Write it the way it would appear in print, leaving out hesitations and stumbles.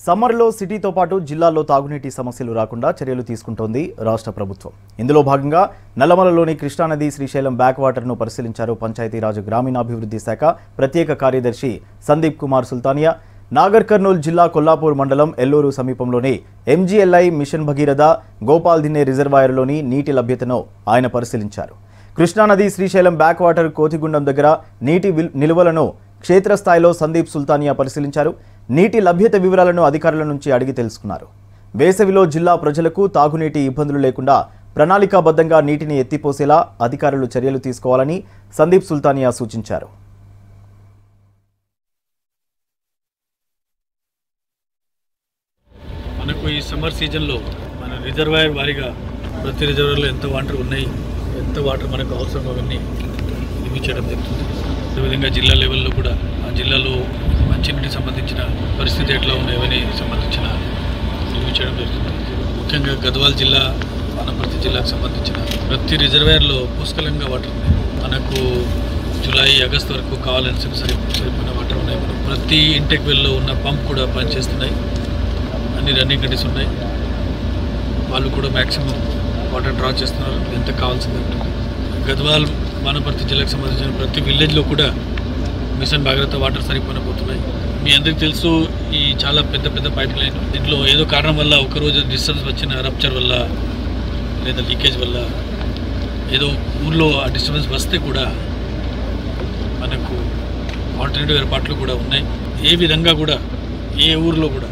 సమ్మర్లో సిటీతో పాటు జిల్లాల్లో తాగునీటి సమస్యలు రాకుండా చర్యలు తీసుకుంటోంది రాష్ట్ర ప్రభుత్వం. ఇందులో భాగంగా నల్లమలలోని కృష్ణానది శ్రీశైలం బ్యాక్ వాటర్ను పరిశీలించారు పంచాయతీరాజ్ గ్రామీణాభివృద్ధి శాఖ ప్రత్యేక కార్యదర్శి సందీప్ కుమార్ సుల్తానియా. నాగర్ కర్నూల్ జిల్లా కొల్లాపూర్ మండలం ఎల్లూరు సమీపంలోని ఎంజీఎల్ఐ మిషన్ భగీరథ గోపాల్ దిన్నే రిజర్వాయర్లోని నీటి లభ్యతను ఆయన పరిశీలించారు. కృష్ణానది శ్రీశైలం బ్యాక్ వాటర్ కోతిగుండం దగ్గర నీటి నిల్వలను క్షేత్రస్థాయిలో సందీప్ సుల్తానియా పరిశీలించారు. నీటి లభ్యత వివరాలను అధికారుల నుంచి అడిగి తెలుసుకున్నారు. వేసవిలో జిల్లా ప్రజలకు తాగునీటి ఇబ్బందులు లేకుండా ప్రణాళికాబద్ధంగా నీటిని ఎత్తిపోసేలా అధికారులు చర్యలు తీసుకోవాలని సందీప్ సుల్తానియా సూచించారు. మనకు ఈ సమ్మర్ సీజన్లో మన రిజర్వాయర్ వారీగా ప్రతి రిజర్వాయర్లో ఎంత వాటర్ ఉన్నాయి, ఎంత వాటర్ మనకు అవసరం అవన్నీ నియమించడం జరుగుతుంది. అదేవిధంగా జిల్లా లెవెల్లో కూడా ఆ జిల్లాలో మంచినీటికి సంబంధించిన పరిస్థితి ఎట్లా ఉన్నాయి అవన్నీ సంబంధించిన నియమించడం జరుగుతుంది. ముఖ్యంగా గద్వాల్ జిల్లా, వనపర్తి జిల్లాకు సంబంధించిన ప్రతి రిజర్వాయర్లో పుష్కలంగా వాటర్ ఉన్నాయి. మనకు జూలై, ఆగస్టు వరకు కావాల్సిన సరిపోయిన వాటర్ ఉన్నాయి. మనకు ప్రతి ఇంటెక్ వెల్లో ఉన్న పంప్ కూడా పనిచేస్తున్నాయి. అన్ని రన్నింగ్ కండిషన్ ఉన్నాయి. వాళ్ళు కూడా మ్యాక్సిమం వాటర్ డ్రా చేస్తున్నారు ఎంత కావాల్సింది. గద్వాల్, వనపర్తి జిల్లాకు సంబంధించిన ప్రతి విలేజ్లో కూడా మిషన్ భాగీరథ వాటర్ సరిపోయిపోతున్నాయి. మీ అందరికీ తెలుసు, ఈ చాలా పెద్ద పెద్ద పైప్ లైన్. దీంట్లో ఏదో కారణం వల్ల ఒకరోజు డిస్టర్బెన్స్ వచ్చిన రప్చర్ వల్ల లేదా లీకేజ్ వల్ల ఏదో ఊర్లో ఆ డిస్టర్బెన్స్ వస్తే కూడా మనకు ఆల్టర్నేటివ్ ఏర్పాట్లు కూడా ఉన్నాయి. ఏ విధంగా కూడా ఏ ఊర్లో కూడా